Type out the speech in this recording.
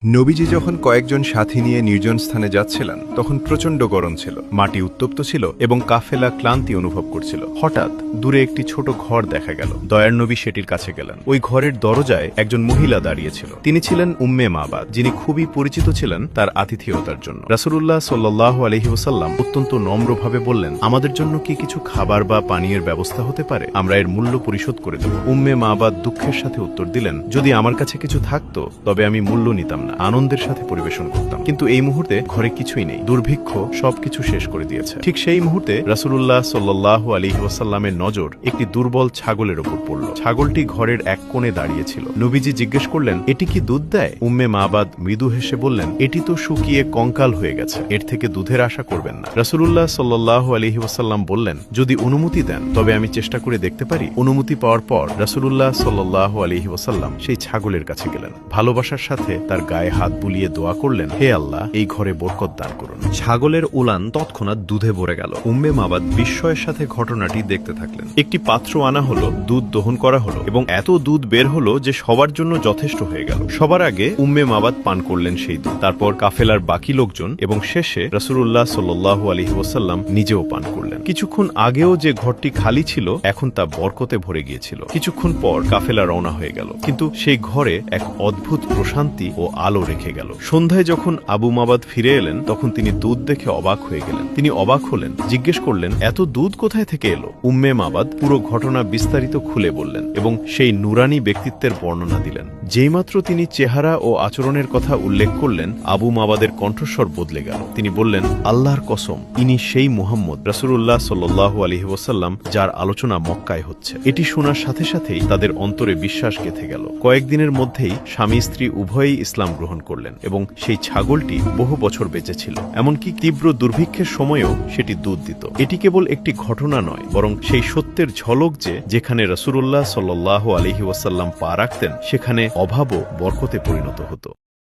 নবীজি যখন কয়েকজন সাথী নিয়ে নির্জন স্থানে যাচ্ছিলেন তখন প্রচণ্ড গরম ছিল, মাটি উত্তপ্ত ছিল এবং কাফেলা ক্লান্তি অনুভব করছিল। হঠাৎ দূরে একটি ছোট ঘর দেখা গেল। দয়ার নবী সেটির কাছে গেলেন। ওই ঘরের দরজায় একজন মহিলা দাঁড়িয়েছিল। তিনি ছিলেন উম্মে মাবাদ, যিনি খুবই পরিচিত ছিলেন তার আতিথেয়তার জন্য। রাসূলুল্লাহ সাল্লাল্লাহু আলাইহি ওয়াসাল্লাম অত্যন্ত নম্রভাবে বললেন, আমাদের জন্য কি কিছু খাবার বা পানীয়ের ব্যবস্থা হতে পারে? আমরা এর মূল্য পরিশোধ করে দেব। উম্মে মাবাদ দুঃখের সাথে উত্তর দিলেন, যদি আমার কাছে কিছু থাকতো তবে আমি মূল্য নিতাম না, আনন্দের সাথে পরিবেশন করতাম, কিন্তু এই মুহূর্তে ঘরে কিছুই নেই। দুর্ভিক্ষ সবকিছু শেষ করে দিয়েছে। ঠিক সেই মুহূর্তে রাসূলুল্লাহ সাল্লাল্লাহু আলাইহি ওয়াসাল্লামের নজর একটি দুর্বল ছাগলের উপর পড়ল। ছাগলটি ঘরের এক কোণে দাঁড়িয়েছিল। নবীজি জিজ্ঞেস করলেন, এটি কি দুধ দেয়? উম্মে মাবাদ মৃদু হেসে বললেন, এটি তো শুকিয়ে কঙ্কাল হয়ে গেছে, এর থেকে দুধের আশা করবেন না। রাসূলুল্লাহ সাল্লাল্লাহু আলাইহি ওয়াসাল্লাম বললেন, যদি অনুমতি দেন তবে আমি চেষ্টা করে দেখতে পারি। অনুমতি পাওয়ার পর রাসূলুল্লাহ সাল্লাল্লাহু আলাইহি ওয়াসাল্লাম সেই ছাগলের কাছে গেলেন। ভালোবাসার সাথে তার গায়ে হাত বুলিয়ে দোয়া করলেন, হে আল্লাহ, এই ঘরে বরকত দান করুন। ছাগলের উলান তৎক্ষণাৎ দুধে ভরে গেল। উম্মে মাবাদ বিস্ময়ের সাথে ঘটনাটি দেখতে থাকলেন। একটি পাত্র আনা হলো, দুধ দহন করা হলো এবং এত দুধ বের হলো যে সবার জন্য যথেষ্ট হয়ে গেল। সবার আগে উম্মে মাবাদ পান করলেন সেই দুধ, তারপর কাফেলার বাকি লোকজন এবং শেষে রাসূলুল্লাহ সাল্লাল্লাহু আলাইহি ওয়াসাল্লাম নিজেও পান করলেন। কিছুক্ষণ আগেও যে ঘরটি খালি ছিল এখন তা বরকতে ভরে গিয়েছিল। কিছুক্ষণ পর কাফেলা রওনা হয়ে গেল, কিন্তু সেই ঘরে এক অদ্ভুত প্রশান্তি ও আলো রেখে গেল। সন্ধ্যায় যখন আবু মাবাদ ফিরে এলেন তখন তিনি দুধ দেখে অবাক হয়ে গেলেন। তিনি অবাক হলেন, জিজ্ঞেস করলেন, এত দুধ কোথায় থেকে এলো? উম্মে মাবাদ পুরো ঘটনা বিস্তারিত খুলে বললেন এবং সেই নুরানি ব্যক্তিত্বের বর্ণনা দিলেন। যেইমাত্র তিনি চেহারা ও আচরণের কথা উল্লেখ করলেন, আবু মাবাদের কণ্ঠস্বর বদলে গেল। তিনি বললেন, আল্লাহর কসম, ইনি সেই মুহাম্মদ রাসূলুল্লাহ সাল্লাল্লাহু আলাইহি ওয়াসাল্লাম যার আলোচনা মক্কায় হচ্ছে। এটি শোনার সাথে সাথেই তাদের অন্তরে বিশ্বাস গেঁথে গেল। কয়েকদিনের মধ্যেই স্বামী স্ত্রী উভয়েই ইসলাম গ্রহণ করলেন এবং সেই ছাগলটি বহু বছর বেঁচে ছিল। এমনকি তীব্র দুর্ভিক্ষের সময়েও সেটি দুধ দিত। এটি কেবল একটি ঘটনা নয়, বরং সেই সত্যের ঝলক যে যেখানে রাসূলুল্লাহ সাল্লাল্লাহু আলাইহি ওয়াসাল্লাম পা রাখতেন সেখানে অভাবও বরকতে পরিণত হতো।